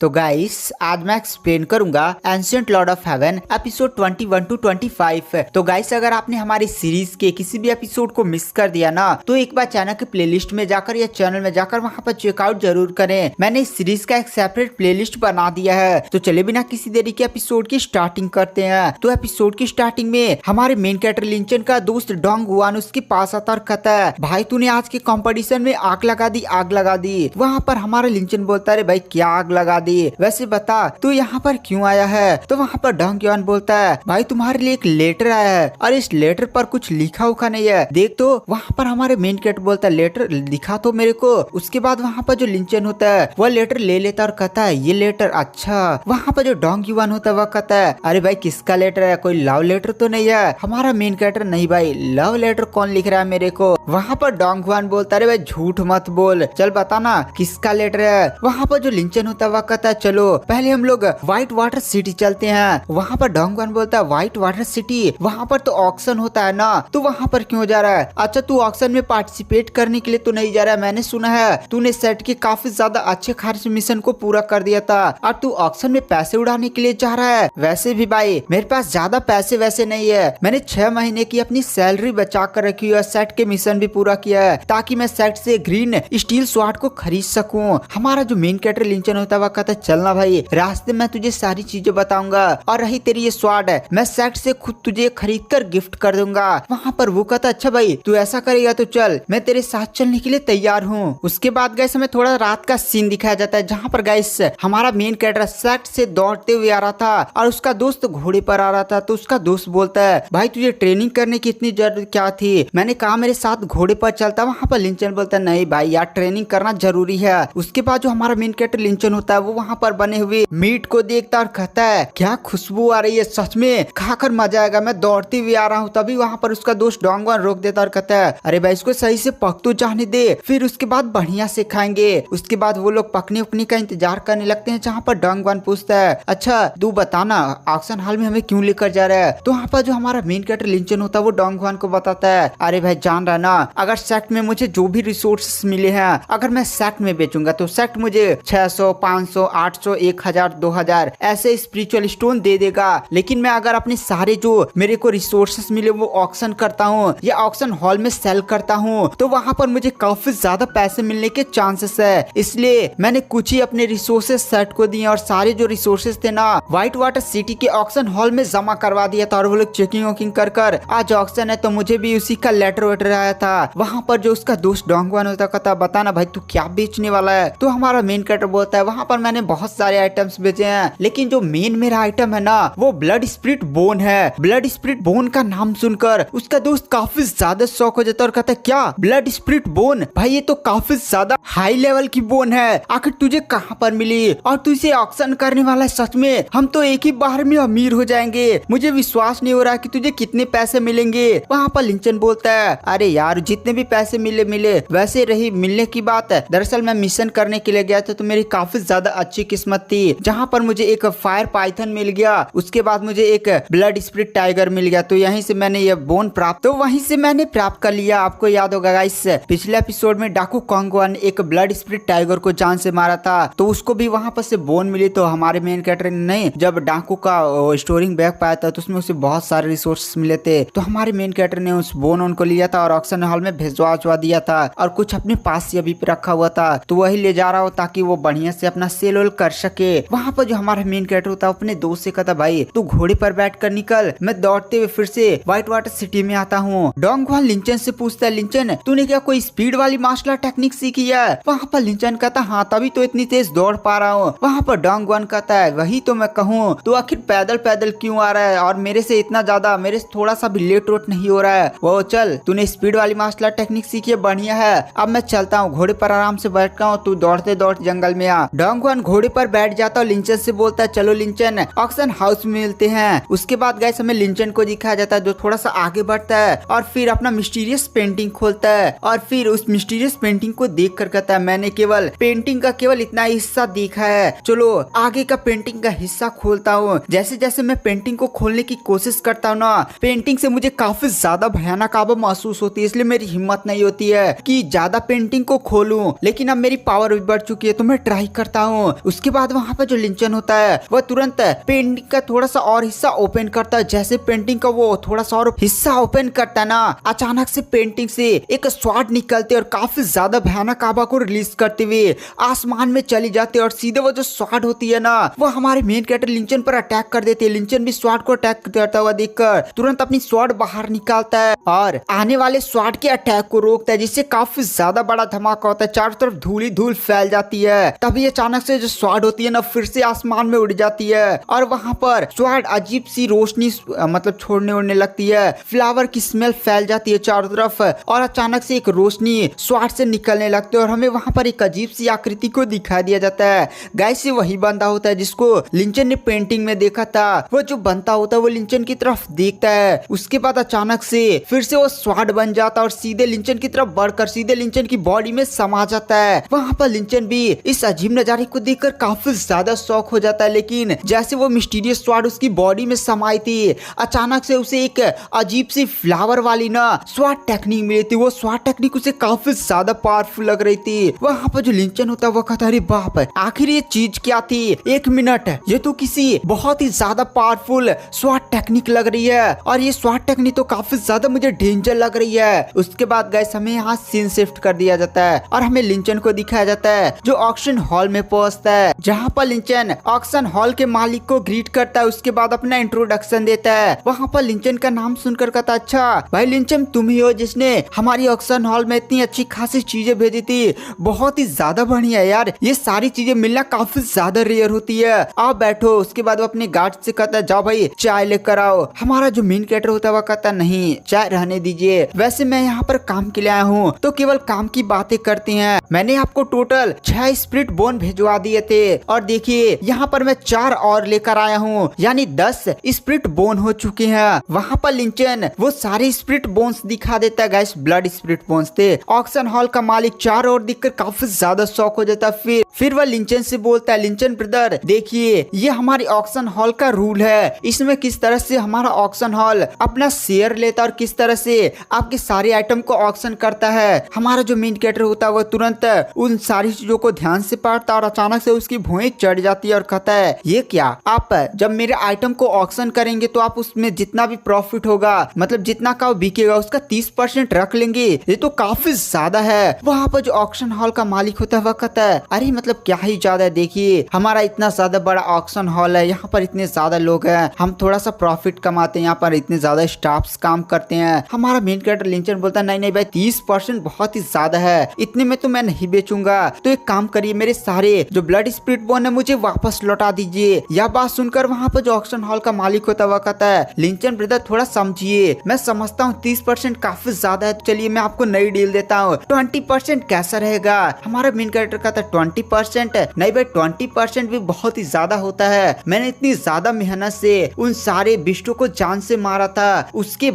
तो गाइस आज मैं एक्सप्लेन करूंगा Ancient Lord of Heaven episode 21 to 25। तो गाइस अगर आपने हमारी सीरीज के किसी भी एपिसोड को मिस कर दिया ना तो एक बार चैनल के प्लेलिस्ट में जाकर या चैनल में जाकर वहां पर चेकआउट जरूर करें। मैंने इस सीरीज का एक सेपरेट प्लेलिस्ट बना दिया है। तो चले बिना किसी देरी के एपिसोड की स्टार्टिंग करते हैं। तो एपिसोड की स्टार्टिंग में हमारे मेन कैरेक्टर लिंचन का दोस्त डोंग हुआन उसके पास आता और कहता है, भाई तूने आज के कंपटीशन में आग लगा दी। वहाँ पर हमारा लिंचन बोलता है, भाई क्या आग लगा दी, वैसे बता तू यहाँ पर क्यों आया है। तो वहाँ पर डोंग युआन बोलता है, भाई तुम्हारे लिए एक लेटर आया है और इस लेटर पर कुछ लिखा उखा नहीं है, देख। तो वहाँ पर हमारे मेन कैरेक्टर बोलता है, लेटर दिखा तो मेरे को। उसके बाद वहाँ पर जो लिंचन होता है वह लेटर ले लेता और कहता है, ये लेटर अच्छा। वहाँ पर जो डोंग युआन होता है वह कहता है, अरे भाई किसका लेटर है, कोई लव लेटर तो नहीं है। हमारा मेन कैरेक्टर, नहीं भाई लव लेटर कौन लिख रहा है मेरे को। वहाँ पर डोंग युआन बोलता है, अरे भाई झूठ मत बोल, चल बता ना किसका लेटर है। वहाँ पर जो लिंचन होता है वह कहता है, चलो पहले हम लोग व्हाइट वाटर सिटी चलते हैं। वहाँ पर डोंग युआन बोलता है, व्हाइट वाटर सिटी, वहाँ पर तो ऑक्शन होता है ना, तो वहाँ पर क्यों जा रहा है। अच्छा तू ऑक्शन में पार्टिसिपेट करने के लिए तो नहीं जा रहा है, मैंने सुना है तूने सेट के काफी ज्यादा अच्छे खासे मिशन को पूरा कर दिया था और तू ऑक्शन में पैसे उड़ाने के लिए जा रहा है। वैसे भी भाई मेरे पास ज्यादा पैसे वैसे नहीं है, मैंने 6 महीने की अपनी सैलरी बचा कर रखी है, सेट के मिशन भी पूरा किया है ताकि मैं सेट से ग्रीन स्टील स्वॉर्ड को खरीद सकूं। हमारा जो मेन कैरेक्टर लिंचन होता है वह कहता है, चलना भाई रास्ते में तुझे सारी चीजें बताऊंगा, और रही तेरी ये स्वॉर्ड है मैं सेट से खुद तुझे खरीद कर गिफ्ट कर दूंगा। वहाँ पर वो कहता, अच्छा भाई तू ऐसा करेगा तो चल, मैं तेरे साथ चलने के लिए तैयार हूँ। उसके बाद गाइस हमें थोड़ा रात का सीन दिखाया जाता है जहाँ पर गाइस हमारा मेन कैरेक्टर सेट से दौड़ते हुए आ रहा था और उसका दोस्त घोड़े पर आ रहा था। तो उसका दोस्त बोलता है, भाई तुझे ट्रेनिंग करने की इतनी जरूरत क्या थी, मैंने कहा मेरे साथ घोड़े पर चलता। वहाँ पर लिंचन बोलता है, नहीं भाई यार ट्रेनिंग करना जरूरी है। उसके बाद जो हमारा मेन कैरेक्टर लिंचन होता है वो वहाँ पर बने हुए मीट को देखता और कहता है, क्या खुशबू आ रही है, सच में खाकर मजा आएगा, मैं दौड़ते हुए आ रहा हूँ। तभी वहाँ पर उसका दोस्त डोंग युआन रोक देता और कहता है, अरे भाई इसको सही से पक तो जाने दे, फिर उसके बाद बढ़िया से खाएंगे। उसके बाद वो लोग पकने उकने का इंतजार करने लगते हैं जहाँ पर डोंग युआन पूछता है, अच्छा तू बताना ऑक्शन हॉल में हमें क्यों लेकर जा रहा है। तो वहाँ पर जो हमारा मेन कैरेक्टर लिंचन होता है वो डोंग युआन को बताता है, अरे भाई जान रहा ना, अगर सेक्ट में मुझे जो भी रिसोर्सेस मिले हैं अगर मैं सेक्ट में बेचूंगा तो सेक्ट मुझे 600, 500, 800, 1000, 2000 ऐसे स्पिरिचुअल स्टोन दे देगा। लेकिन मैं अगर अपने सारे जो मेरे को रिसोर्सेस मिले वो ऑक्शन करता हूँ या ऑक्शन हॉल में सेल करता हूँ तो वहाँ पर मुझे काफी ज्यादा पैसे मिलने के चांसेस है। इसलिए मैंने कुछ ही अपने रिसोर्सेस सेट को दिए और सारे जो रिसोर्सेस थे ना व्हाइट वाटर सिटी के ऑक्शन हॉल में जमा करवा दिया था। और वो लोग चेकिंग वॉकिंग कर आज ऑक्शन है तो मुझे भी उसी का लेटर वेटर आया था। वहाँ पर जो उसका दोस्त डोंग युआन होता कहता, बताना भाई तू क्या बेचने वाला है। तो हमारा मेन कैरेक्टर बोलता है, वहाँ पर मैंने बहुत सारे आइटम्स बेचे हैं लेकिन जो मेन मेरा आइटम है ना वो ब्लड स्पिरिट बोन है। ब्लड स्पिरिट बोन का नाम सुनकर उसका दोस्त काफी ज्यादा शौक हो जाता है और कहता है, क्या ब्लड स्पिरिट बोन, भाई ये तो काफी ज्यादा हाई लेवल की बोन है, आखिर तुझे कहाँ पर मिली और तू इसे ऑक्शन करने वाला है, सच में हम तो एक ही बार में अमीर हो जाएंगे, मुझे विश्वास नहीं हो रहा कि तुझे कितने पैसे मिलेंगे। वहाँ पर लिंचन बोलता है, अरे यार जितने भी पैसे मिले वैसे रही मिलने की बात है, दरअसल मैं मिशन करने के लिए गया था तो मेरी काफी ज्यादा अच्छी किस्मत थी जहाँ पर मुझे एक फायर पाइथन मिल गया, उसके बाद मुझे एक ब्लड स्पिरिट टाइगर मिल गया, तो यहीं से मैंने ये बोन प्राप्त तो वहीं से मैंने प्राप्त कर लिया। आपको याद होगा गाइस पिछले एपिसोड में डाकू डोंग युआन ने एक ब्लड स्पिरिट टाइगर को जान से मारा था तो उसको भी वहाँ पर से बोन मिली। तो हमारे मेन कैरेक्टर ने नहीं जब डाकू का स्टोरिंग बैग पाया था तो उसमें उसे बहुत सारे रिसोर्सेस मिले थे तो हमारे मेन कैरेक्टर ने उस बोन उनको लिया था और ऑक्शन हॉल में भिजवा दिया था और कुछ अपने पास से अभी रखा हुआ था तो वही ले जा रहा हो ताकि वो बढ़िया से अपना सेल वेल कर सके। वहाँ पर जो हमारा मेन कैरेक्टर होता है अपने दोस्त से कहता, भाई तू घोड़े पर बैठ कर निकल, मैं दौड़ते हुए फिर से व्हाइट वाटर सिटी में आता हूँ। डोंग युआन लिंचन से पूछता है, लिंचन तूने क्या कोई स्पीड वाली मार्शल आर्ट टेक्निक सीखी है। वहाँ पर लिंचन कहता, हाँ तभी तो इतनी तेज दौड़ पा रहा हूँ। वहाँ पर डोंग युआन कहता है, वही तो मैं कहूँ, तो आखिर पैदल पैदल क्यों आ रहा है और मेरे से इतना ज्यादा, मेरे से थोड़ा सा भी लेट वेट नहीं हो रहा है। वो चल तूने स्पीड वाली मार्शल आर्ट टेक्निक सीखी है, बढ़िया है, अब मैं चलता हूँ, घोड़े पर आराम से बैठता हूँ, तू दौड़ते दौड़ते जंगल में आ। डोंग युआन घोड़े पर बैठ जाता और लिंचन से बोलता है, चलो लिंचन ऑक्शन हाउस में मिलते हैं। उसके बाद गाइस हमें लिंचन को दिखाया जाता है जो थोड़ा सा आगे बढ़ता है और फिर अपना मिस्टीरियस पेंटिंग खोलता है और फिर उस मिस्टीरियस पेंटिंग को देख कर कहता है, मैंने केवल पेंटिंग का केवल इतना हिस्सा देखा है, चलो आगे का पेंटिंग का हिस्सा खोलता हूँ। जैसे जैसे मैं पेंटिंग को खोलने की कोशिश करता हूँ ना पेंटिंग से मुझे काफी ज्यादा भयानक आवा महसूस होती है, इसलिए मेरी हिम्मत नहीं होती है कि ज्यादा पेंटिंग को खोलूं। लेकिन अब मेरी पावर भी बढ़ चुकी है तो मैं ट्राई करता हूँ उसके बाद वहाँ पर जो लिंचन होता है वह तुरंत पेंटिंग का थोड़ा सा और हिस्सा ओपन करता है। जैसे पेंटिंग का वो थोड़ा सा और हिस्सा ओपन करता है ना, अचानक से पेंटिंग से एक स्वॉर्ड निकलते और काफी ज्यादा भयानक आभा को रिलीज करते हुए आसमान में चली जाती है और सीधे वो जो स्वॉर्ड होती है ना वो हमारे मेन कैरेक्टर लिंचन पर अटैक कर देती है। लिंचन भी स्वॉर्ड को अटैक करता हुआ देखकर तुरंत अपनी स्वॉर्ड बाहर निकालता है और आने वाले स्वॉर्ड के अटैक को रोकता है, जिससे काफी ज्यादा बड़ा धमाका होता है। चारों तरफ धूल ही धूल फैल जाती है। तभी अचानक से जो स्वॉर्ड होती है ना फिर से आसमान में उड़ जाती है और वहां पर स्वॉर्ड अजीब सी रोशनी मतलब छोड़ने उड़ने लगती है। फ्लावर की स्मेल फैल जाती है चारों तरफ और अचानक से एक रोशनी स्वॉर्ड से निकलने लगती है और हमें वहां पर एक अजीब सी आकृति को दिखा दिया जाता है। गाइस ये वही बंदा होता है जिसको लिंचन ने पेंटिंग में देखा था। वो जो बनता होता है वो लिंचन की तरफ देखता है। उसके बाद अचानक से फिर से वो स्वॉर्ड बन जाता है और सीधे लिंचन की तरफ बढ़कर सीधे लिंचन की बॉडी में समा जाता है। वहां पर लिंचन भी इस अजीब नजारे को देखकर काफी ज्यादा शॉक हो जाता है, लेकिन जैसे वो मिस्टीरियस स्वॉर्ड उसकी बॉडी में समाई थी अचानक से उसे एक अजीब सी फ्लावर वाली ना स्वॉर्ड टेक्निक मिली थी। वो स्वॉर्ड टेक्निक उसे काफी ज्यादा पावरफुल लग रही थी। वहां पर जो लिंचन होता है वो कहता अरे बाप आखिर ये चीज क्या थी, एक मिनट ये तो किसी बहुत ही ज्यादा पावरफुल स्वॉर्ड टेक्निक लग रही है और ये स्वॉर्ड टेक्निक तो काफी ज्यादा मुझे डेंजर लग रही है। उसके बाद गाइस हमें यहाँ सीन शिफ्ट कर दिया जाता है और हमें लिंचन को दिखाया जाता है जो ऑक्शन हॉल में पहुंचता है, जहाँ पर लिंचन ऑक्शन हॉल के मालिक को ग्रीट करता है। उसके बाद अपना इंट्रोडक्शन देता है। वहाँ पर लिंचन का नाम सुनकर कहता अच्छा भाई लिंचन तुम ही हो जिसने हमारी ऑक्शन हॉल में इतनी अच्छी खासी चीजें भेजी थी, बहुत ही ज्यादा बढ़िया यार, ये सारी चीजें मिलना काफी ज्यादा रेयर होती है, आप बैठो। उसके बाद वो अपने गार्ड से कहता है जाओ भाई चाय लेकर आओ। हमारा जो मेन कैरेक्टर होता है वो कहता नहीं चाय रहने दीजिए, वैसे मैं यहाँ पर काम के लिए आया हूँ तो केवल काम की बातें करती हैं। मैंने आपको टोटल 6 स्पिरिट बोन भिजवा दिए थे और देखिए यहाँ पर मैं 4 और लेकर आया हूँ, यानी 10 स्पिरिट बोन हो चुके हैं। वहाँ पर लिंचन वो सारे स्पिरिट बोन्स दिखा देता है। गाइस ब्लड स्पिरिट बोन्स थे। ऑक्शन हॉल का मालिक 4 और दिखकर काफी ज्यादा शॉक हो जाता है। फिर वह लिंचन से बोलता है लिंचन ब्रदर देखिए ये हमारी ऑक्शन हॉल का रूल है, इसमें किस तरह से हमारा ऑक्शन हॉल अपना शेयर लेता है और किस तरह से आपके सारे आइटम को ऑक्शन करता है। हमारा जो मेन कैरेक्टर होता है वो तुरंत उन सारी चीजों को ध्यान से पढ़ता और अचानक से उसकी भुएं चढ़ जाती है और कहता है ये क्या, आप जब मेरे आइटम को ऑक्शन करेंगे तो आप उसमें जितना भी प्रॉफिट होगा मतलब जितना का बिकेगा उसका 30% रख लेंगे, ये तो काफी ज्यादा है। वहाँ पर जो ऑक्शन हॉल का मालिक होता है वह कहता है अरे मतलब क्या ही ज्यादा है, देखिए हमारा इतना ज्यादा बड़ा ऑक्शन हॉल है, यहाँ पर इतने ज्यादा लोग हैं, हम थोड़ा सा प्रॉफिट कमाते हैं, यहाँ पर इतने ज्यादा स्टाफ्स काम करते हैं। हमारा मेन कैरेक्टर लिंचन बोलता है नहीं नहीं भाई 30% बहुत ही ज्यादा है, इतने में तो मैं नहीं बेचूंगा, तो एक काम करिए मेरे सारे जो ब्लड स्पिरिट बोन है मुझे वापस लौटा दीजिए। यह बात सुनकर वहाँ पर जो ऑक्शन हॉल का मालिक होता है वह कहता है लिंचन ब्रदर थोड़ा समझिए, मैं समझता हूँ 30% काफी ज्यादा है, चलिए मैं आपको नई डील देता हूँ, 20% कैसा रहेगा। हमारा मेन कैरेक्टर कहता है 20%? नहीं भाई 20% भी बहुत ही ज्यादा होता है, मैंने इतनी ज्यादा मेहनत से उन सारे बिस्टों को जान से मारा था, उसके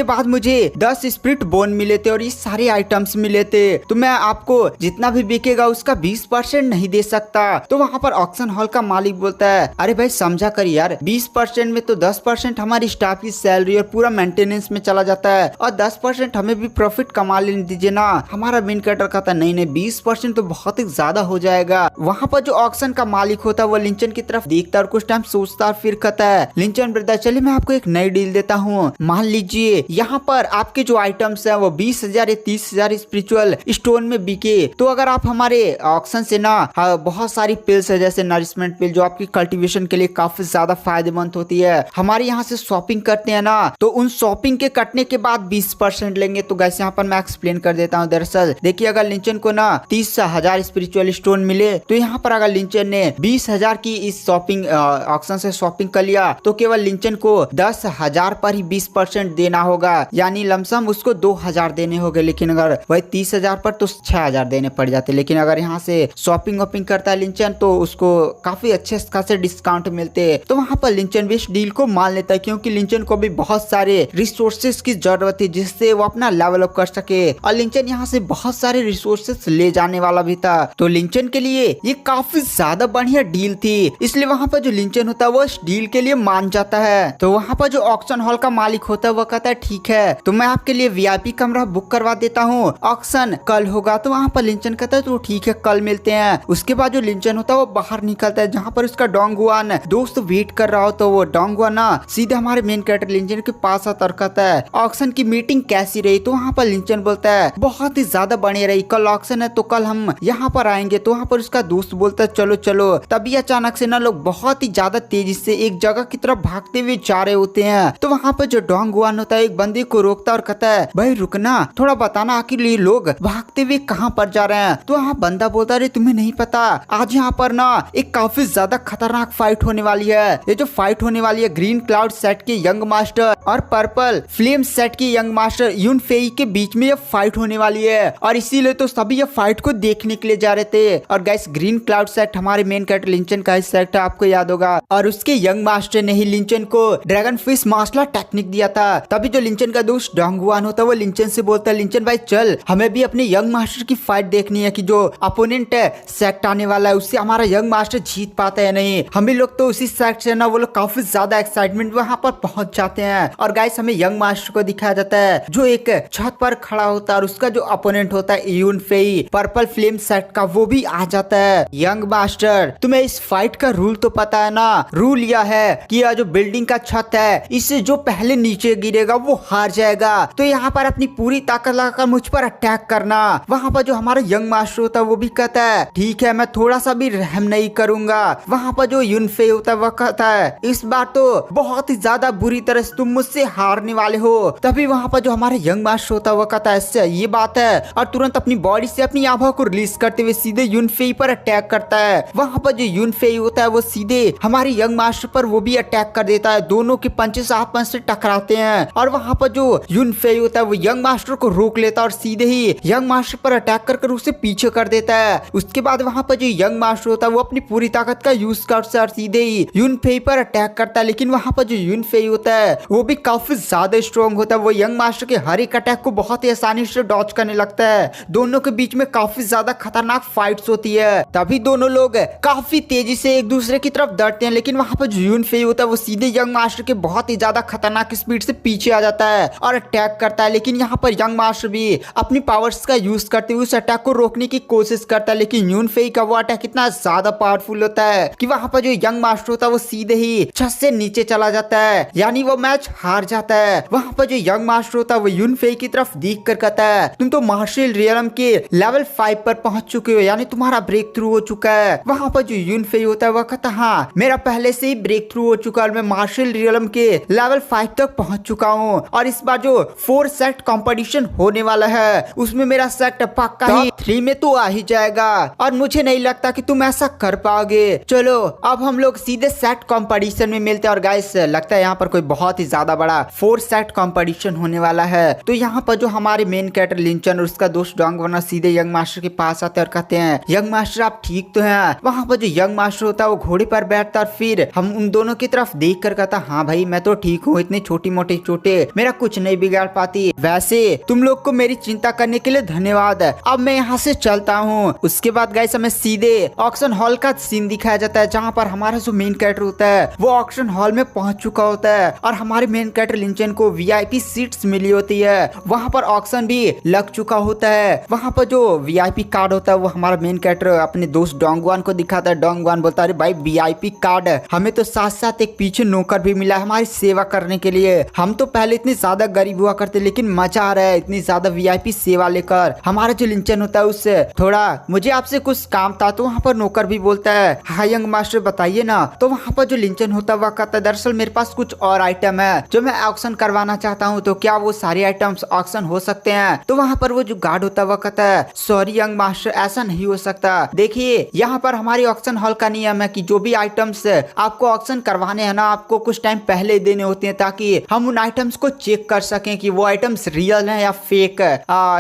बाद मुझे 10 स्पिरिट बोन मिले थे और ये सारे आइटम्स मिले थे, तो मैं आपको जितना भी बिकेगा उसका 20% नहीं दे सकता। तो वहाँ पर ऑक्शन हॉल का मालिक बोलता है अरे भाई समझा कर यार, 20% में तो 10% हमारी स्टाफ की सैलरी और पूरा मेंटेनेंस में चला जाता है और 10% हमें भी प्रॉफिट कमा लेने दीजिए ना। हमारा मेन कैरेक्टर कहता है नहीं नहीं 20% तो बहुत ही ज्यादा हो जाएगा। वहाँ पर जो ऑक्शन का मालिक होता है वो लिंचन की तरफ देखता और कुछ टाइम सोचता और फिर कहता है लिंचन ब्रदर चलिए मैं आपको एक नई डील देता हूँ, मान लीजिए यहाँ पर आपके जो आइटम्स है वो 20,000 या 30,000 स्पिरिचुअल स्टोन में बिके, तो अगर आप हमारे ऑक्शन से ना बहुत सारी पिल्स है जैसे नरिशमेंट पिल जो आपकी कल्टीवेशन के लिए काफी ज्यादा फायदेमंद होती है, हमारे यहाँ से शॉपिंग करते हैं ना, तो उन शॉपिंग के कटने के बाद 20% लेंगे। तो गैस यहाँ पर मैं एक्सप्लेन कर देता हूँ। दरअसल देखिए अगर लिंचन को ना 30,000 स्पिरिचुअल स्टोन मिले तो यहाँ पर अगर लिंचन ने 20,000 की इस शॉपिंग ऑक्शन से शॉपिंग कर लिया तो केवल लिंचन को 10,000 पर ही 20% देना होगा, यानी लमसम उसको 2,000 देने होंगे। लेकिन अगर वही 30,000 पर तो 6,000 देने पड़ जाते। लेकिन अगर यहाँ से शॉपिंग वॉपिंग करता है लिंचन तो उसको काफी अच्छे खासे डिस्काउंट मिलते हैं। तो वहाँ पर लिंचन भी इस डील को मान लेता है क्योंकि लिंचन को भी बहुत सारे रिसोर्सेज की जरूरत थी जिससे वो अपना लेवल अप कर सके और लिंचन यहाँ से बहुत सारे रिसोर्सेज ले जाने वाला भी था। तो लिंचन के लिए ये काफी ज्यादा बढ़िया डील थी, इसलिए वहाँ पर जो लिंचन होता है वो इस डील के लिए मान जाता है। तो वहाँ पर जो ऑक्शन हॉल का मालिक होता है वो कहता है ठीक है तो मैं आपके लिए वीआईपी कमरा बुक करवा देता हूँ, ऑक्शन कल होगा। तो वहाँ पर लिंचन कहता है तो ठीक है कल मिलते हैं। उसके बाद जो लिंचन होता है वो बाहर निकलता है जहाँ पर उसका डोंगवान दोस्त वेट कर रहा हो। तो वो डोंगवान ना सीधे हमारे मेन कैरेक्टर लिंचन के पास आता और कहता है ऑक्शन की मीटिंग कैसी रही। तो वहाँ पर लिंचन बोलता है बहुत ही ज्यादा बढ़िया रही, कल ऑक्शन है तो कल हम यहाँ पर आएंगे। तो वहाँ पर उसका दोस्त बोलता है चलो चलो। तभी अचानक से ना लोग बहुत ही ज्यादा तेजी से एक जगह की तरफ भागते हुए जा रहे होते हैं। तो वहाँ पर जो डोंगवान होता है एक बंदे को रोकता और कहता है भाई रुकना, थोड़ा बताना आखिर ये लोग भागते हुए कहाँ पर जा रहे हैं। तो वहाँ बंदा बोलता है तुम्हें नहीं पता, आज यहाँ पर ना एक काफी ज्यादा खतरनाक फाइट होने वाली है। ये जो फाइट होने वाली है ग्रीन क्लाउड सेट के यंग मास्टर और पर्पल फ्लेम सेट के यंग मास्टर यून फेई के बीच में ये फाइट होने वाली है और इसीलिए तो सभी ये फाइट को देखने के लिए जा रहे थे। और गाइस ग्रीन क्लाउड सेट हमारे मेन कैरेक्टर लिंचन का सेट है, आपको याद होगा। और उसके यंग मास्टर ने ही लिंचन को ड्रैगन फिश मार्शल टेक्निक दिया था। तभी जो लिंचन का दोस्त डोंगवान होता है वो लिंचन से बोलता है लिंचन भाई चल हमें भी अपने यंग मास्टर की फाइट देखनी है कि जो अपोनेंट सेक्ट आने वाला है उससे हमारा यंग मास्टर जीत पाता है नहीं। हम भी लोग तो उसी सेक्ट से ना वो लोग काफी ज्यादा एक्साइटमेंट वहां पर पहुंच जाते हैं। और गाइस हमें यंग मास्टर को दिखाया जाता है जो एक छत पर खड़ा होता है और उसका जो अपोनेंट होता है यून फेई पर्पल फ्लेम सेट का वो भी आ जाता है। यंग मास्टर तुम्हें इस फाइट का रूल तो पता है ना, रूल यह है कि यह जो बिल्डिंग का छत है इससे जो पहले नीचे गिरेगा वो हार जाएगा। तो यहाँ पर अपनी पूरी ताकत लगाकर मुझ पर अटैक करना। वहाँ पर जो हमारा यंग मास्टर होता है वो भी कहता है ठीक है मैं थोड़ा सा भी रहम नहीं करूंगा। वहाँ पर जो यूनफे होता है वो कहता है इस बार तो बहुत ही ज्यादा बुरी तरह से तुम मुझसे हारने वाले हो। तभी वहाँ पर जो हमारा यंग मास्टर होता है वो कहता है अच्छा ये बात है और तुरंत अपनी बॉडी से अपनी आभा को रिलीज करते हुए सीधे यूनफे पर अटैक करता है। वहाँ पर जो यूनफे होता है वो सीधे हमारे यंग मास्टर पर वो भी अटैक कर देता है। दोनों के पंचेस आपस से टकराते हैं और वहाँ पर जो यूनफे होता है वो यंग मास्टर को रोक लेता है और सीधे ही यंग मास्टर पर अटैक कर उसे पीछे कर देता है। उसके बाद वहाँ पर जो यंग मास्टर होता है वो अपनी पूरी ताकत का यूज करता है और सीधे ही यूनफे पर अटैक करता है। लेकिन वहाँ पर जो यूनफे होता है वो भी काफी ज्यादा स्ट्रॉन्ग होता है, वो यंग मास्टर के हर एक अटैक को बहुत ही आसानी से डॉज करने लगता है। दोनों के बीच में काफी ज्यादा खतरनाक फाइट्स होती है। तभी दोनों लोग काफी तेजी से एक दूसरे की तरफ दौड़ते हैं। लेकिन वहाँ पर जो यूनफे होता है वो सीधे यंग मास्टर के बहुत ही ज्यादा खतरनाक स्पीड से पीछे आ जाता है और अटैक करता है। लेकिन यहाँ पर यंग मास्टर भी अपनी पावर्स का यूज करते हुए उस अटैक को रोकने की कोशिश करता है। लेकिन यूनफे का वो अटैक इतना ज्यादा पावरफुल होता है कि वहाँ पर जो यंग मास्टर होता है वो सीधे ही छत से नीचे चला जाता है, यानी वो मैच हार जाता है। वहाँ पर जो यंग मास्टर होता है वो यूनफे की तरफ देख कर कहता है तुम तो मार्शल रियलम के लेवल 5 पर पहुंच चुके हो, यानी तुम्हारा ब्रेक थ्रू हो चुका है। वहाँ पर जो यूनफे होता है वो कहता है हाँ मेरा पहले से ही ब्रेक थ्रू हो चुका है, मैं मार्शल रियलम के लेवल 5 तक पहुंच चुका हूँ और इस बार जो 4 सेट कंपटीशन होने वाला है उसमें मेरा सेट पक्का ही 3 में तो आ ही जाएगा और मुझे नहीं लगता कि तुम ऐसा कर पाओगे। चलो अब हम लोग सीधे सेट कंपटीशन में मिलते हैं। और गाइस लगता है यहाँ पर कोई बहुत ही ज्यादा बड़ा 4 सेट कंपटीशन होने वाला है। तो यहाँ पर जो हमारे मेन कैरेक्टर लिंचन और उसका दोस्त डोंगवान सीधे यंग मास्टर के पास आते हैं और कहते हैं यंग मास्टर आप ठीक तो हैं। वहाँ पर जो यंग मास्टर होता है वो घोड़े पर बैठता और फिर हम उन दोनों की तरफ देख कर कहता हाँ भाई मैं तो ठीक हूँ, इतने छोटी मोटे चोटे मेरा कुछ नहीं बिगाड़ पाती। वैसे तुम लोग को मेरी चिंता करने के लिए धन्यवाद, अब मैं यहाँ से चलता हूँ। उसके बाद गाइस हमें सीधे ऑक्शन हॉल का सीन दिखाया जाता है जहाँ पर हमारा जो मेन कैरेक्टर होता है वो ऑक्शन हॉल में पहुंच चुका होता है और हमारे मेन कैरेक्टर लिंचन को वीआईपी सीट्स मिली होती है। वहाँ पर ऑक्शन भी लग चुका होता है। वहाँ पर जो वीआईपी कार्ड होता है वो हमारा मेन कैरेक्टर अपने दोस्त डोंगवान को दिखाता है। डोंगवान बोलता है अरे भाई वीआईपी कार्ड, हमें तो साथ साथ एक पीछे नौकर भी मिला हमारी सेवा करने के लिए। हम तो पहले इतने ज्यादा गरीब हुआ करते लेकिन मजा आ रहा है इतनी ज्यादा वीआईपी सेवा लेकर। हमारा जो लिंचन होता है उससे थोड़ा मुझे आपसे कुछ काम था। तो वहाँ पर नौकर भी बोलता है हाँ यंग मास्टर बताइए ना। तो वहाँ पर जो लिंचन होता है वह कहता है दरअसल मेरे पास कुछ और आइटम है जो मैं ऑक्शन करवाना चाहता हूँ, तो क्या वो सारे आइटम्स ऑक्शन हो सकते हैं। तो वहाँ पर वो जो गार्ड होता है वह कहता है सॉरी यंग मास्टर ऐसा नहीं हो सकता। देखिए यहाँ पर हमारी ऑक्शन हॉल का नियम है कि जो भी आइटम्स आपको ऑक्शन करवाने हैं ना आपको कुछ टाइम पहले देने होते हैं ताकि हम उन आइटम्स को चेक कर सकें कि वो आइटम्स रियल है या फेक।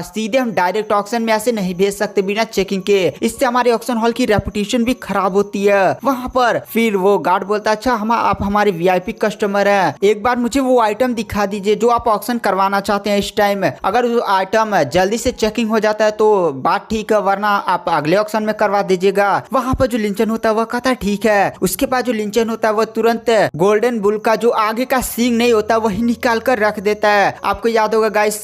सीधे हम डायरेक्ट ऑक्शन में ऐसे नहीं भेज सकते बिना चेकिंग के, इससे हमारे ऑक्शन हॉल की रेपुटेशन भी खराब होती है। वहाँ पर फिर वो गार्ड बोलता है अच्छा आप हमारे वीआईपी कस्टमर हैं, एक बार मुझे वो आइटम दिखा दीजिए जो आप ऑक्शन करवाना चाहते हैं इस टाइम। अगर वो आइटम जल्दी से चेकिंग हो जाता है तो बात ठीक है, वरना आप अगले ऑक्शन में करवा दीजिएगा। वहाँ पर जो लिंचन होता है वह कहता है ठीक है। उसके बाद जो लिंचन होता है वह तुरंत गोल्डन बुल का जो आगे का सींग नहीं होता वही निकाल कर रख देता है। आपको याद होगा गाइस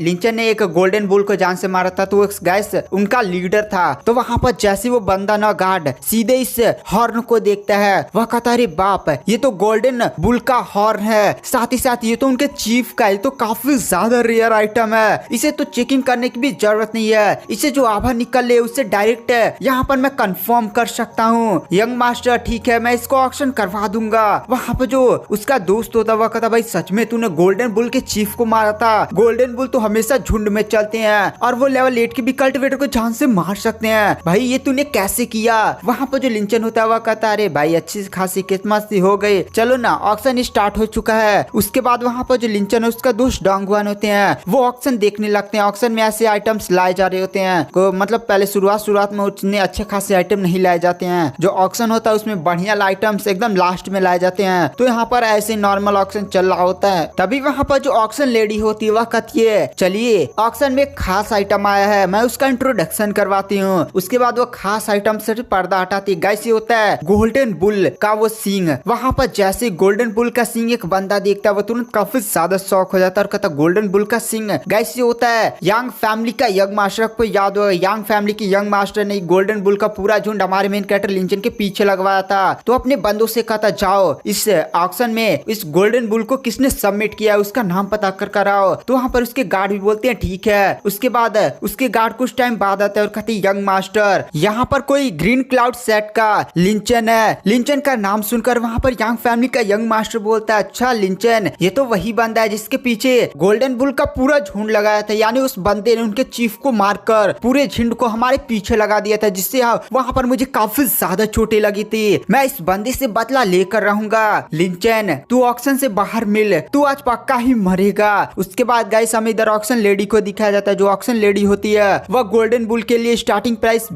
लिंचन ने एक गोल्डन बुल को जान से मारा था तो गाइस उनका लीडर था। तो वहाँ पर जैसे वो बंदा ना गार्ड सीधे इस हॉर्न को देखता है, वह कहता है अरे बाप, ये तो गोल्डन बुल का हॉर्न है, साथ ही साथ ये तो उनके चीफ का, ये तो काफी ज्यादा रेयर आइटम है, इसे तो चेकिंग करने की भी जरूरत नहीं है, इसे जो आभा निकल ले उससे डायरेक्ट यहाँ पर मैं कंफर्म कर सकता हूँ। यंग मास्टर ठीक है, मैं इसको ऑक्शन करवा दूंगा। वहाँ पर जो उसका दोस्त होता वह कहता भाई सच में तूने गोल्डन बुल के चीफ को मारा था, गोल्डन बुल तो हमेशा झुंड में चलते हैं और वो लेवल 8 के भी कल्टिवेटर को जान से मार सकते हैं, भाई ये तूने कैसे किया। वहाँ पर जो लिंचन होता है वह कहता अरे भाई अच्छी खासी किस्मत हो गई, चलो ना ऑक्शन स्टार्ट हो चुका है। उसके बाद वहाँ पर जो लिंचन है उसका दोस्त डोंगवान होते हैं, वो ऑक्शन देखने लगते हैं। ऑक्शन में ऐसे आइटम्स लाए जा रहे होते हैं, मतलब पहले शुरुआत में उतने अच्छे खासे आइटम नहीं लाए जाते हैं, जो ऑक्शन होता है उसमें बढ़िया आइटम्स एकदम लास्ट में लाए जाते हैं। तो यहाँ पर ऐसे नॉर्मल ऑक्शन चल रहा होता है, तभी वहाँ पर जो ऑक्शन लेडी होती है वह कहती है चलिए ऑक्शन में खास आइटम आया है, मैं उसका इंट्रोडक्शन करवाती हूँ। उसके बाद वो खास आइटम से पर्दा हटाती है। गाइस ये होता है गोल्डन बुल का वो सींग। वहाँ पर जैसे गोल्डन बुल का सींग एक बंदा देखता है वो तुरंत काफी ज्यादा शौक हो जाता है और कहता गोल्डन बुल का सींग। गाइस ये होता है यंग फैमिली का यंग मास्टर को याद हो, यंग फैमिली की यंग मास्टर ने गोल्डन बुल का पूरा झुंड हमारे मेन कैरेक्टर लिंचन के पीछे लगवाया था। तो अपने बंदों से कहता जाओ इस ऑक्शन में इस गोल्डन बुल को किसने सबमिट किया उसका नाम पता कर आओ। तो वहाँ पर उसके गार्ड भी बोलते हैं ठीक है। उसके बाद उसके गार्ड कुछ टाइम बाद आते हैं और कहते यंग मास्टर यहाँ पर कोई ग्रीन क्लाउड सेट का लिंचन है। लिंचन का नाम सुनकर वहाँ पर यंग फैमिली का यंग मास्टर बोलता है अच्छा लिंचन ये तो वही बंदा है जिसके पीछे गोल्डन बुल का पूरा झुंड लगाया था, यानी उस बंदे ने उनके चीफ को मारकर पूरे झुंड को हमारे पीछे लगा दिया था, जिससे वहाँ पर मुझे काफी ज्यादा चोटें लगी थी। मैं इस बंदे से बदला लेकर रहूंगा। लिंचन तू ऑक्शन से बाहर मिल, तू आज पक्का ही मरेगा। उसके बाद गाइस हमें इधर ऑक्शन लेडी को दिखाया जाता है। जो ऑक्शन लेडी होती है वह गोल्डन बुल के लिए स्टार्टिंग प्राइस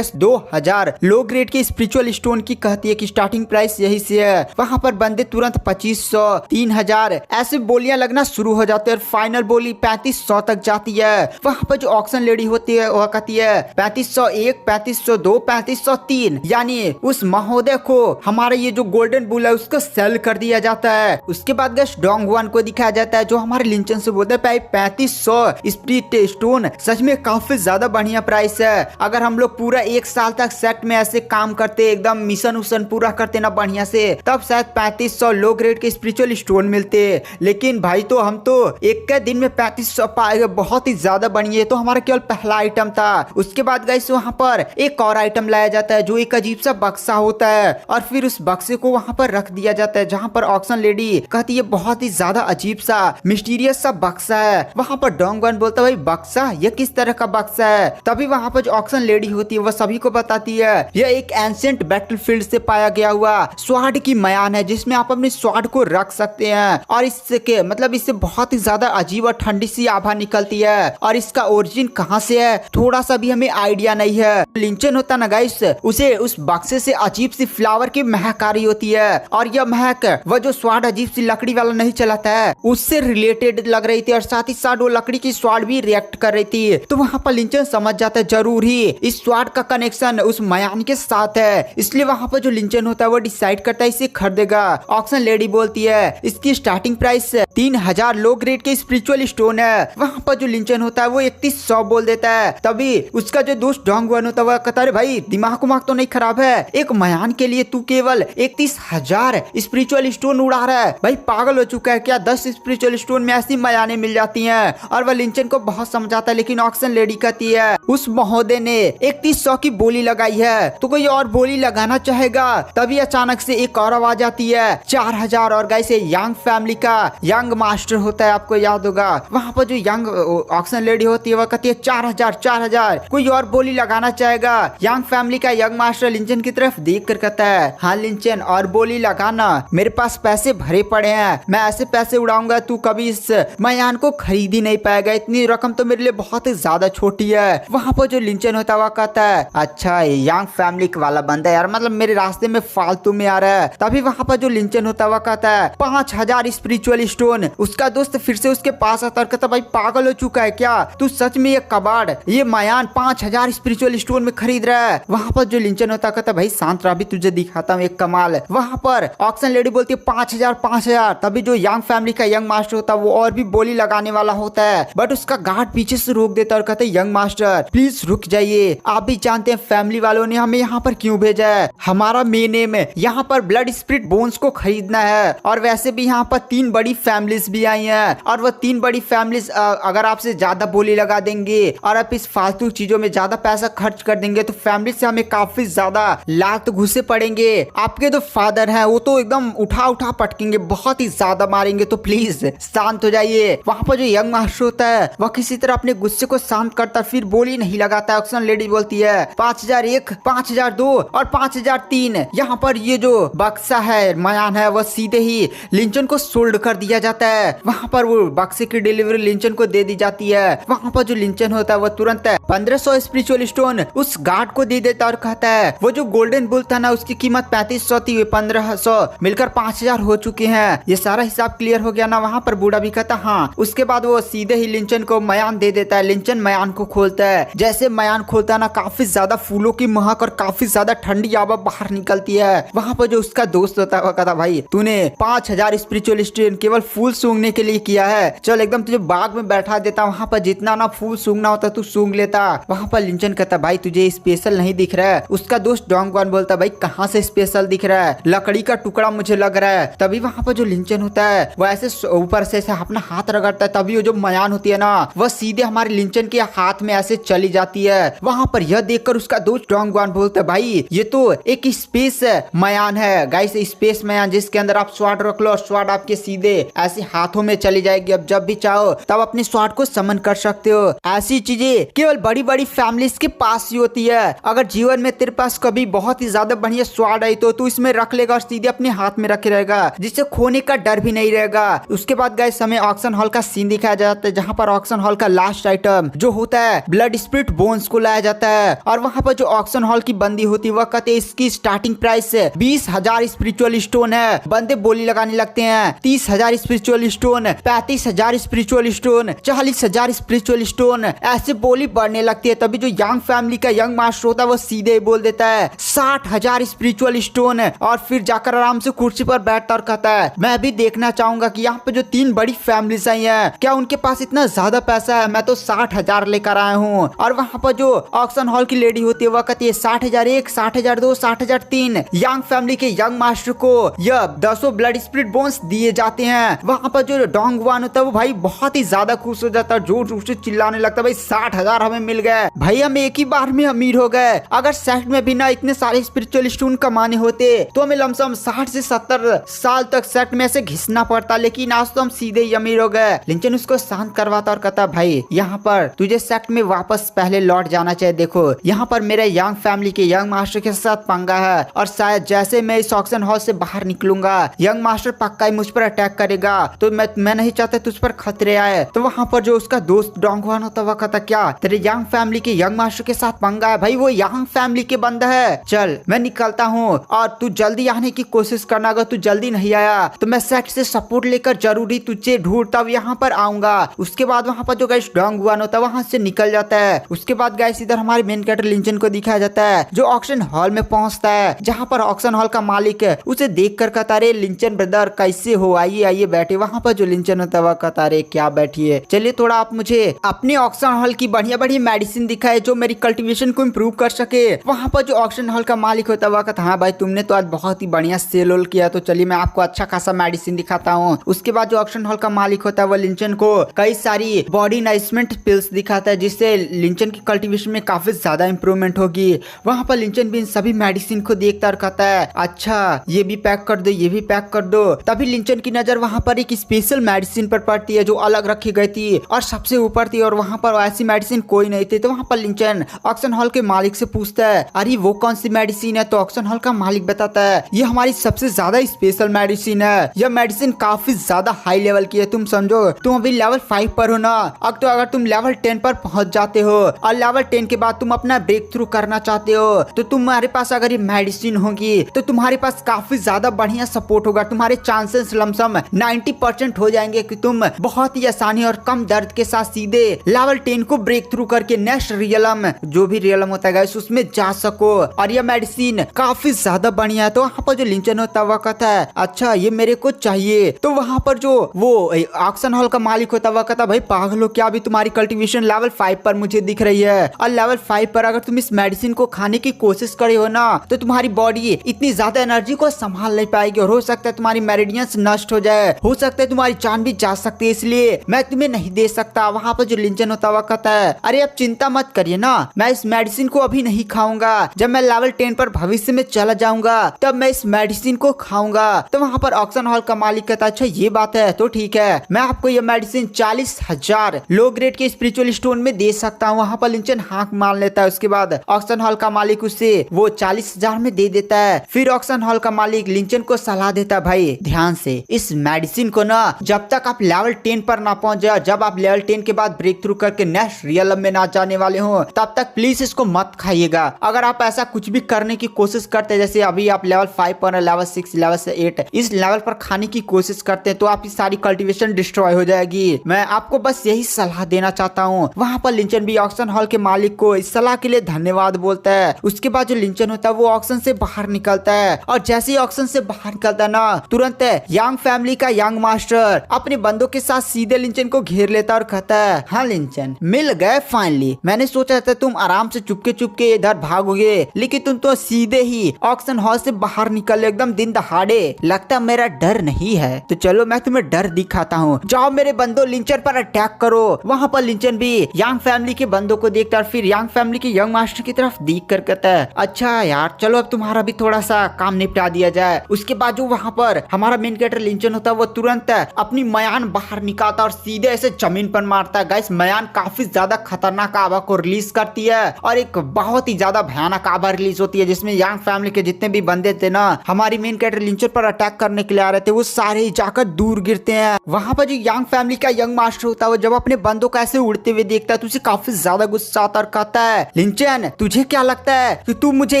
2000 लो ग्रेड के स्पिरिचुअल स्टोन की कहती है कि स्टार्टिंग प्राइस यही से है। वहाँ पर बंदे तुरंत 2500 3000 ऐसे बोलियां लगना शुरू हो जाते हैं और फाइनल बोली 3500 तक जाती है। वहाँ पर जो ऑक्शन लेडी होती है वह कहती है 3501 3502 3503, यानी उस महोदय को हमारे ये जो गोल्डन बुल है उसको सेल कर दिया जाता है। उसके बाद गैस डोंगवान को दिखाया जाता है जो हमारे लिंचन से बोलते हैं 3500 स्प्रिट स्टोन सच में काफी ज्यादा बढ़िया प्राइस है। अगर हम लोग पूरा 1 साल तक सेट में ऐसे काम करते एकदम मिशन उशन पूरा करते ना बढ़िया से, तब शायद 3500 लो ग्रेड के स्पिरिचुअल स्टोन मिलते। लेकिन भाई तो हम तो एक के दिन में 3500 पाएंगे, बहुत ही ज्यादा बढ़िया। तो हमारा केवल पहला आइटम था। उसके बाद गाइस वहाँ पर एक और आइटम लाया जाता है जो एक अजीब सा बक्सा होता है और फिर उस बक्से को वहाँ पर रख दिया जाता है, जहाँ पर ऑक्शन लेडी कहती है बहुत ही ज्यादा अजीब सा मिस्टीरियस सा बक्सा है। वहाँ पर डोंगवान बोलता है भाई बक्सा ये किस तरह का बक्सा है। तभी वहाँ पर जो ऑक्शन लेडी होती है वह सभी को बताती है यह एक एंशिएंट बैटलफील्ड से पाया गया हुआ स्वाड की मयान है जिसमें आप अपने स्वाड को रख सकते हैं और इसके मतलब इससे बहुत ही ज्यादा अजीब और ठंडी सी आभा निकलती है और इसका ओरिजिन कहाँ से है थोड़ा सा भी हमें आइडिया नहीं है। लिंचन होता ना गाइस उसे उस बक्से से अजीब सी फ्लावर की महक आ रही होती है और यह महक वह जो स्वाड अजीब सी लकड़ी वाला नहीं चलाता है उससे रिलेटेड लग रही थी और साथ ही साथ वो लकड़ी की स्वाड भी रिएक्ट कर रही थी। तो वहाँ पर लिंचन समझ जाता है जरूर ही इस स्वाड का कनेक्शन उस मयान के साथ है, इसलिए वहाँ पर जो लिंचन होता है वो डिसाइड करता है इसे खरीदेगा। ऑक्शन लेडी बोलती है इसकी स्टार्टिंग प्राइस 3000 लो ग्रेड के स्पिरिचुअल स्टोन है। वहाँ पर जो लिंचन होता है वो 3100 बोल देता है। तभी उसका जो दोस्त डोंगवान होता है वह कहता है भाई दिमाग तो नहीं खराब है, एक मयान के लिए तू केवल 31,000 स्पिरिचुअल स्टोन उड़ा रहा है, भाई पागल हो चुका है क्या? 10 स्पिरिचुअल स्टोन में ऐसी मयाने मिल जाती हैं। और वह लिंचन को बहुत समझाता है लेकिन ऑक्शन लेडी कहती है उस महोदय ने 3100 की बोली लगाई है तो कोई और बोली लगाना चाहेगा। तभी अचानक से एक और आवाज आती है 4000 और गाइस यंग फैमिली का यंग मास्टर होता है, आपको याद होगा। वहाँ पर जो यंग ऑक्शन लेडी होती है वह कहती है 4000 कोई और बोली लगाना चाहेगा। यंग फैमिली का यंग मास्टर लिंचन की तरफ देख कर कहता है हाँ लिंचन और बोली लगाना, मेरे पास पैसे भरे पड़े हैं, मैं ऐसे पैसे उड़ाऊंगा तू कभी इस मयान को खरीद ही नहीं पाएगा, इतनी रकम तो मेरे लिए बहुत ही ज्यादा छोटी है। वहाँ पर जो लिंचन होता है वह कहता है अच्छा यंग फैमिली वाला बंदा यार मतलब मेरे रास्ते में फालतू में आ रहा है। तभी वहाँ पर जो लिंचन होता है वह कहता है 5000 स्पिरिचुअल स्टोन। उसका दोस्त फिर से उसके पास आता है और कहता भाई पागल हो चुका है क्या तू? सच में ये कबाड़ ये मयान 5000 स्पिरिचुअल स्टोन में खरीद रहा है। वहाँ पर जो लिंचन होता है कहता भाई शांत रह, अभी तुझे दिखाता हूँ एक कमाल। वहाँ पर ऑक्शन लेडी बोलती है 5000। तभी जो यंग फैमिली का यंग मास्टर होता है वो और भी बोली लगाने वाला होता है बट उसका गार्ड पीछे से रोक देता है और कहता है यंग मास्टर प्लीज रुक जाइए, आप भी जानते हैं फैमिली वालों ने हमें यहाँ पर क्यों भेजा है। हमारा मेन एम है यहाँ पर ब्लड स्पिरिट बोन्स को खरीदना है। और वैसे भी यहाँ पर 3 बड़ी फैमिलीज भी आई हैं और वो 3 बड़ी फैमिलीज अगर आपसे ज्यादा बोली लगा देंगे और आप इस फालतू चीजों में ज्यादा पैसा खर्च कर देंगे तो फैमिली से हमें काफी ज्यादा लात घुसे पड़ेंगे। आपके जो फादर हैं वो तो एकदम उठा उठा पटकेंगे, बहुत ही ज्यादा मारेंगे। तो प्लीज शांत हो जाइए। वहाँ पर जो यंग मास्टर होता है वह किसी तरह अपने गुस्से को शांत करता फिर बोली नहीं लगाता। ऑक्सन लेडी बोलती है 5001, 5002 और 5003। यहाँ पर ये जो बक्सा है मयान है वह सीधे ही लिंचन को सोल्ड कर दिया जाता है। वहाँ पर वो बक्से की डिलीवरी लिंचन को दे दी जाती है। वहाँ पर जो लिंचन होता है वो तुरंत 1500 स्पिरिचुअल स्टोन उस गार्ड को दे देता और कहता है वो जो गोल्डन बुल था ना उसकी कीमत 3500 थी, 1500 मिलकर 5000 हो चुके हैं। ये सारा हिसाब क्लियर हो गया ना। वहाँ पर बूढ़ा भी कहता हाँ। उसके बाद वो सीधे ही लिंचन को मयान दे देता है। लिंचन मयान को खोलता है। जैसे मयान खोलता है ना काफी ज्यादा फूलों की महक और काफी ज्यादा ठंडी हवा बाहर निकलती है। वहाँ पर जो उसका दोस्त होता है वो कहता भाई तूने 5000 स्पिरिचुअल स्टोन केवल फूल सूंघने के लिए किया है, चल एकदम तुझे बाग में बैठा देता, वहाँ पर जितना ना फूल सूंघना होता तू सूंघ लेता। वहाँ पर लिंचन कहता भाई तुझे स्पेशल नहीं दिख रहा है। उसका दोस्त डोंगवान बोलता भाई कहाँ से स्पेशल दिख रहा है, लकड़ी का टुकड़ा मुझे लग रहा है। तभी वहाँ पर जो लिंचन होता है वो ऐसे ऊपर से ऐसे अपना हाथ रगड़ता है। तभी वो जो मयान होती है ना वह सीधे हमारे लिंचन के हाथ में ऐसे चली जाती है। वहाँ पर यह देखकर उसका दोस्त डोंगवान बोलता है भाई ये तो एक स्पेस मयान है गाइस, स्पेस मयान जिसके अंदर आप स्वाड रख लो और स्वाड आपके सीधे ऐसे हाथों में चली जाएगी। अब जब भी चाहो तब अपने स्वाड को समन कर सकते हो। ऐसी चीजें केवल बड़ी बड़ी फैमिलीज के पास ही होती है। अगर जीवन में तेरे पास कभी बहुत ही ज्यादा बढ़िया स्वाड आई तो तू इसमें रख लेगा और सीधे अपने हाथ में रखे रहेगा, जिससे खोने का डर भी नहीं रहेगा। उसके बाद गाइस हमें ऑक्शन हॉल का सीन दिखाया जाता है जहाँ पर ऑक्शन हॉल का लास्ट आइटम जो होता है ब्लड स्पिरिट बोन्स को लाया जाता है। और वहाँ पर जो ऑक्शन हॉल की बंदी होती है वह कहते हैं इसकी स्टार्टिंग प्राइस 20,000 स्पिरिचुअल स्टोन है। बंदे बोली लगाने लगते हैं 30,000 spiritual stone, 35,000 spiritual stone, 40,000 spiritual stone, ऐसे बोली बढ़ने लगती है। तभी जो यंग फैमिली का यंग मास्टर होता है वो सीधे बोल देता है 60,000 स्पिरिचुअल स्टोन और फिर जाकर आराम से कुर्सी पर बैठता और कहता है मैं भी देखना चाहूंगा कि यहाँ पे जो 3 बड़ी फैमिलीज आई हैं क्या उनके पास इतना ज्यादा पैसा है, मैं तो 60,000 लेकर आया हूँ। और वहाँ पर जो ऑक्शन हॉल की लेडी होती है वह कहती है 60,001, 60,002, 60,003। यंग फैमिली के यंग मास्टर को यह 10 ब्लड स्पिरिट बोन्स दिए जाते हैं। वहाँ पर जो डोंगवान होता है वो भाई बहुत ही ज्यादा खुश हो जाता है, जोर जोर से चिल्लाने लगता है भाई 60,000 हमें मिल गए, भाई हम एक ही बार में अमीर हो गए। अगर सेट में भी ना इतने सारे स्पिरिचुअल स्टोन कमाने होते तो हमें लमसम 60 से 70 साल तक सेट में से घिसना पड़ता, लेकिन आज तो हम सीधे ही अमीर हो गए। लिंचन उसको शांत करवाता और कहता भाई यहाँ पर तुझे सेट में वापस पहले लौट जाना चाहिए। देखो यहाँ पर मेरे यंग फैमिली के यंग मास्टर के साथ पंगा है और शायद जैसे मैं इस ऑक्शन हॉल से बाहर निकलूंगा यंग मास्टर पक्का ही मुझ पर अटैक करेगा, तो मैं नहीं चाहता तुझ पर खतरे आए। तो वहाँ पर जो उसका दोस्त डोंगवान होता वह कहता क्या तेरे यंग फैमिली के यंग मास्टर के साथ पंगा है? भाई वो यंग फैमिली के बंदा है, चल मैं निकलता हूँ और तू जल्दी आने की कोशिश करना। अगर तू जल्दी नहीं आया तो मैं सेट से सपोर्ट लेकर जरूरी तुझे ढूंढता यहाँ पर आऊंगा। उसके बाद वहाँ पर जो गाइस डोंगवान होता है वहाँ से निकल जाता है। उसके बाद गाइस इधर हमारे मेन कैरेक्टर लिंचन को दिखाया जाता है जो ऑक्शन हॉल में पहुंचता है, जहाँ पर ऑक्शन हॉल का मालिक है उसे देख कर कहता रे लिंचन ब्रदर कैसे हो, आइए आइए बैठे। वहाँ पर जो लिंचन होता है वह कहता रे क्या बैठिए, चलिए थोड़ा आप मुझे अपने ऑक्शन हॉल की बढ़िया बढ़िया मेडिसिन दिखाए जो मेरी कल्टीवेशन को इम्प्रूव कर सके। वहाँ पर जो ऑक्शन हॉल का मालिक होता है वह कहता हाँ भाई तुमने तो आज बहुत ही बढ़िया सेल होल किया, तो चलिए मैं आपको अच्छा खासा मेडिसिन दिखाता हूँ। उसके बाद जो ऑक्शन हॉल का मालिक होता है वह लिंचन को कई सारी बॉडी नाइसमेंट पिल्स दिखाता है जिससे लिंचन की कल्टीवेशन में काफी ज्यादा इंप्रूवमेंट होगी। वहाँ पर लिंचन भी इन सभी मेडिसिन को देखता और कहता है अच्छा ये भी पैक कर दो, ये भी पैक कर दो। तभी लिंचन की नजर वहाँ पर एक स्पेशल मेडिसिन पर पड़ती है जो अलग रखी गई थी और सबसे ऊपर थी और वहाँ पर ऐसी मेडिसिन कोई नहीं थी। तो वहाँ पर लिंचन ऑक्शन हॉल के मालिक से पूछता है अरे वो कौन सी मेडिसिन है? तो ऑक्शन हॉल का मालिक बताता है ये हमारी सबसे ज्यादा स्पेशल मेडिसिन है, यह मेडिसिन काफी ज्यादा हाई लेवल की है। तुम समझो तुम अभी लेवल 5 पर हो ना, अब तो अगर तुम लेवल 10 पर पहुंच जाते हो और लेवल 10 के बाद तुम अपना ब्रेक थ्रू करना चाहते हो तो तुम्हारे पास अगर ये मेडिसिन होगी तो तुम्हारे पास काफी ज्यादा बढ़िया सपोर्ट होगा, तुम्हारे चांसेस लमसम 90% हो जाएंगे कि तुम बहुत ही आसानी और कम दर्द के साथ सीधे लेवल 10 को ब्रेक थ्रू करके नेक्स्ट रियलम जो भी रियलम होता है गाइस उसमें जा सको। और यह मेडिसिन काफी ज्यादा बढ़िया है। तो वहाँ पर जो लिंचन होता है वह कहता है अच्छा ये मेरे को चाहिए। तो वहाँ पर जो वो ऑक्शन हॉल का मालिक होता है वह कहता है भाई पागल हो क्या, अभी तुम्हारी कल्टीवेशन लेवल 5 पर मुझे दिख रही है। और लेवल 5 पर अगर तुम इस मेडिसिन को खाने की कोशिश करे हो ना तो तुम्हारी बॉडी इतनी ज्यादा एनर्जी को संभाल नहीं पाएगी और हो सकता है तुम्हारी मेरिडियंस नष्ट हो जाए, हो सकता है तुम्हारी जान भी जा सकती है, इसलिए मैं तुम्हें नहीं दे सकता। वहाँ पर जो लिंचन होता है कहता है अरे अब चिंता मत करिए ना, मैं इस मेडिसिन को अभी नहीं खाऊंगा, जब मैं लेवल 10 पर भविष्य में चला जाऊंगा तब मैं इस मेडिसिन को खाऊंगा। तो वहाँ पर ऑक्शन हॉल का मालिक कहता है अच्छा ये बात है तो ठीक है, मैं आपको ये मेडिसिन 40,000 लो ग्रेड के स्पिरिचुअल स्टोन में दे सकता हूँ। वहाँ पर लिंचन हाँक मान लेता है। उसके बाद ऑक्शन हॉल का मालिक उसे वो 40,000 में दे देता है। फिर ऑक्शन हॉल का मालिक लिंचन को सलाह देता है भाई ध्यान से इस मेडिसिन को ना जब तक आप लेवल 10 पर ना पहुंच जाए, जब आप लेवल 10 के बाद ब्रेक थ्रू करके नेक्स्ट रियल में ना जाने वाले हो तब तक प्लीज इसको मत खाइएगा। अगर आप ऐसा कुछ भी करने की कोशिश करते हैं, जैसे अभी आप लेवल 5 पर, लेवल 6, लेवल 8 इस लेवल पर खाने की कोशिश करते हैं तो आपकी सारी कल्टीवेशन डिस्ट्रॉय हो जाएगी। मैं आपको बस यही सलाह देना चाहता हूँ। वहाँ पर लिंचन भी ऑक्शन हॉल के मालिक को इस सलाह के लिए धन्यवाद बोलता है। उसके बाद जो लिंचन होता है वो ऑक्शन से बाहर निकलता है और जैसे ही ऑक्शन से बाहर निकलता है ना तुरंत यंग फैमिली का यंग मास्टर अपने बंदों के साथ सीधे लिंचन को घेर लेता और कहता है हाँ लिंचन मिल गए फाइनली, मैंने सोचा था तुम आराम से चुपके चुपके इधर भागोगे लेकिन तुम तो सीधे ही ऑक्शन हॉल से बाहर निकल एकदम दिन दहाड़े, लगता मेरा डर नहीं है। तो चलो मैं तुम्हें डर दिखाता हूँ, जाओ मेरे बंदों लिंचन पर अटैक करो। वहाँ पर लिंचन भी यंग फैमिली के बंदों को देखता और फिर यंग फैमिली के यंग मास्टर की तरफ देख कर कहता है अच्छा यार चलो अब तुम्हारा भी थोड़ा सा काम निपटा दिया जाए। उसके बाद जो वहाँ पर हमारा मेन कैरेक्टर लिंचन होता है वो तुरंत अपनी मयान बाहर निकालता और सीधे ऐसे जमीन पर मारता है। गाइस मयान काफी ज्यादा खतरनाक आभा को रिलीज करती है और एक बहुत ही ज्यादा भयानक आभा रिलीज होती है जिसमें यंग फैमिली के जितने भी बंदे थे ना हमारी मेन कैरेक्टर लिंचन पर अटैक करने के लिए आ रहे थे वो सारे ही जाकर दूर गिरते हैं। वहाँ पर जो यंग फैमिली का यंग मास्टर होता है वो जब अपने बंदों को ऐसे उड़ते हुए देखता है तो उसे काफी ज्यादा गुस्सा आता और कहता है लिंचन तुझे क्या लगता है कि तू मुझे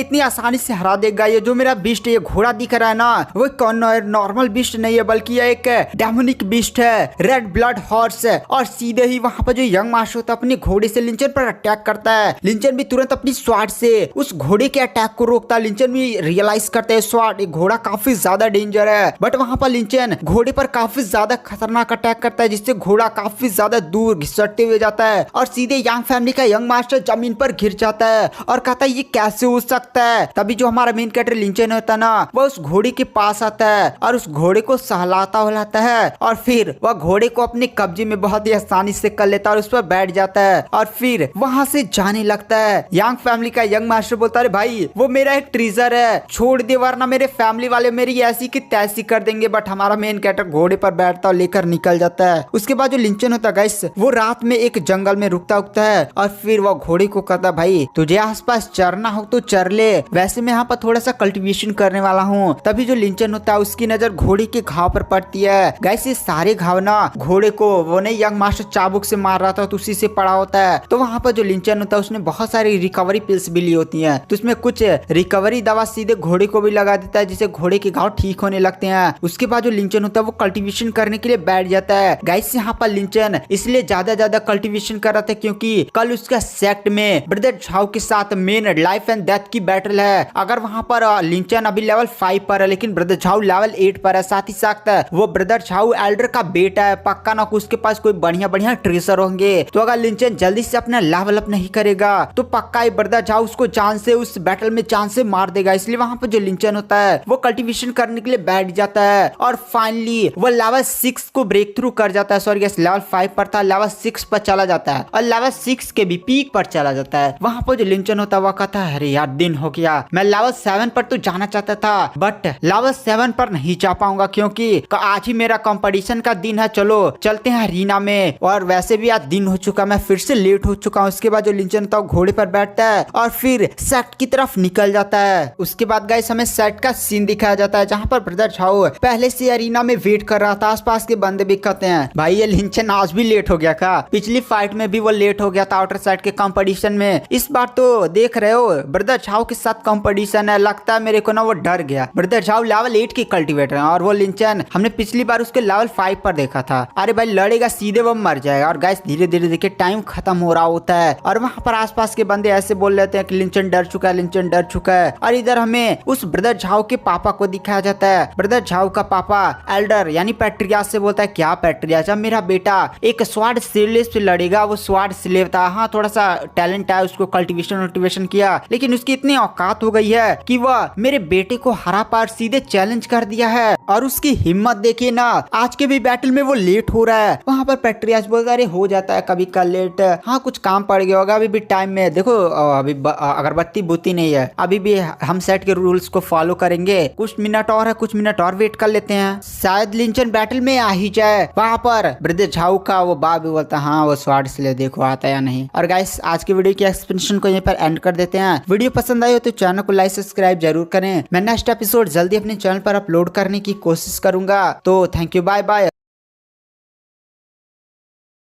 इतनी आसानी से हरा देगा? ये जो मेरा बिस्ट है, ये घोड़ा दिख रहा है ना, वो कौन नॉर्मल बिस्ट नहीं है बल्कि ये एक डेमोनिक बिस्ट है, रेड ब्लड हॉर्स। और सीधे ही वहाँ पर जो यंग मास्टर होता है अपने घोड़े से लिंचन पर अटैक करता है। लिंचन भी तुरंत अपनी स्वार्ड से उस घोड़े के अटैक को रोकता है। लिंचन भी रियलाइज करते हैं स्वार्ड घोड़ा काफी ज्यादा डेंजर है, बट वहाँ पर लिंचन घोड़े पर काफी ज्यादा खतरनाक अटैक करता है जिससे घोड़ा काफी ज्यादा दूर घिसटते हुए जाता है और सीधे यंग फैमिली का यंग मास्टर जमीन पर गिर जाता है और कहता है ये कैसे हो सकता है। तभी जो हमारा मेन कैरेक्टर लिंचन होता है ना वो उस घोड़े के पास आता है और उस घोड़े को सहलाता हुलाता है और फिर वह घोड़े को अपने कब्जे में बहुत ही आसानी से कर लेता है और उस पर बैठ जाता है और फिर वहां से जाने लगता है। यंग फैमिली का यंग मास्टर बोलता है भाई वो मेरा एक ट्रीजर है, छोड़ दे वरना मेरे फैमिली वाले मेरी ऐसी की तैसी कर देंगे। बट हमारा मेन कैरेक्टर घोड़े पर बैठता और लेकर निकल जाता है। उसके बाद जो लिंचन होता है गाइस वो रात में एक जंगल में रुकता उगता है और फिर वो घोड़े को कहता भाई तुझे आसपास चरना हो तो चर ले, वैसे मैं यहाँ पर थोड़ा सा कल्टीवेशन करने वाला हूँ। तभी जो लिंचन होता है उसकी नजर घोड़े के घाव पर पड़ती है। गाइस ये सारे घाव ना घोड़े को वो नहीं यंग मास्टर चाबुक से मार रहा था तो उसी से पड़ा होता है। तो वहाँ पर जो लिंचन होता है उसने बहुत सारी रिकवरी पिल्स भी ली होती हैं तो उसमें कुछ रिकवरी दवा सीधे घोड़े को भी लगा देता है जिससे घोड़े के घाव ठीक होने लगते हैं। उसके बाद जो लिंचन होता है वो कल्टीवेशन करने के लिए बैठ जाता है। गाइस यहाँ पर लिंचन इसलिए ज्यादा कल्टीवेशन कर रहा था क्योंकि कल उसका सेक्ट में ब्रदर झाओ के साथ मेन लाइफ एंड डेथ की बैटल है। अगर वहाँ पर लिंचन अभी लेवल 5 पर है लेकिन ब्रदर झाओ लेवल 8 पर है, साथ ही साथ वो ब्रदर झाओ एल्डर का बेटा है, पक्का ना उसके पास कोई बढ़िया ट्रेसर होंगे। तो अगर लिंचन जल्दी से अपना लेवल अप नहीं करेगा तो पक्का ही ब्रदर झाओ उसको जान से उस बैटल में जान से मार देगा। इसलिए वहाँ पर जो लिंचन होता है वो कल्टीवेशन करने के लिए बैठ जाता है और फाइनली वो लेवल 6 को ब्रेक थ्रू कर जाता है। सॉरी लेवल 5 पर था, लेवल 6 पर चला जाता है और लेवल 6 के भी पीक पर चला जाता है। वहाँ पर जो लिंचन होता है वो कहता है अरे यार दिन हो गया, मैं लेवल 7 पर तो जाना चाहता था बट लेवल 7 पर नहीं जा पाऊंगा क्योंकि आज ही मेरा कंपटीशन का दिन है, चलो चलते हैं अरीना में। और वैसे भी आज दिन हो चुका, मैं फिर से लेट हो चुका हूँ। उसके बाद जो लिंचन होता है घोड़े पर बैठता है और फिर सेट की तरफ निकल जाता है। उसके बाद गाइस हमें सेट का सीन दिखाया जाता है जहाँ पर ब्रदर झाओ पहले से अरीना में वेट कर रहा था। आसपास के बंदे भी कहते हैं भाई ये लिंचन आज भी लेट हो गया का, पिछली फाइट में भी वो लेट हो गया था आउटर साइड के कंपटीशन में, इस बार तो देख रहे हो ब्रदर झाओ के साथ कंपटीशन है, लगता है मेरे को ना वो डर गया। ब्रदर झाओ लेवल 8 की कल्टीवेटर है और वो लिंचन हमने पिछली बार उसके लेवल 5 पर देखा था। अरे भाई लड़ेगा सीधे वो मर जाएगा। और गाइस धीरे धीरे देखिए टाइम खत्म हो रहा होता है और वहाँ पर आसपास के बंदे ऐसे बोल लेते हैं कि लिंचन डर चुका है, लिंचन डर चुका है। और इधर हमें उस ब्रदर झाओ के पापा को दिखाया जाता है। ब्रदर झाओ का पापा एल्डर यानी पैट्रियास से बोलता है क्या पैट्रियास, जब मेरा बेटा एक स्वार्ड स्लेव से लड़ेगा, वो स्वार्ड स्लेव था हाँ थोड़ा सा टैलेंट है, उसको कल्टीवेशन किया, लेकिन उसकी इतनी औकात हो गई है कि वह मेरे बेटे को हरा पार सीधे चैलेंज कर दिया है। और उसकी हिम्मत देखिए ना, आज के भी बैटल में वो लेट हो रहा है। वहाँ पर पैट्रियास बोलता अरे हो जाता है कभी कल लेट, हाँ कुछ काम पड़ गया होगा, अभी भी टाइम में देखो अभी अगरबत्ती बुती नहीं है, अभी भी हम सेट के रूल्स को फॉलो करेंगे, कुछ मिनट और है, कुछ मिनट और वेट कर लेते हैं, शायद लिंचन बैटल में आ ही जाए। वहाँ पर ब्रदर झाऊ का वो बाप भी बोलता हाँ वो स्वाड इसलिए देखो आता या नहीं। और गाइस आज की वीडियो की एक्सप्लेनेशन को यहीं पर एंड कर देते हैं। वीडियो पसंद आई हो तो चैनल को लाइक सब्सक्राइब जरूर करें। मैं नेक्स्ट एपिसोड जल्दी अपने चैनल पर अपलोड करने की कोशिश करूंगा। तो थैंक यू, बाय बाय।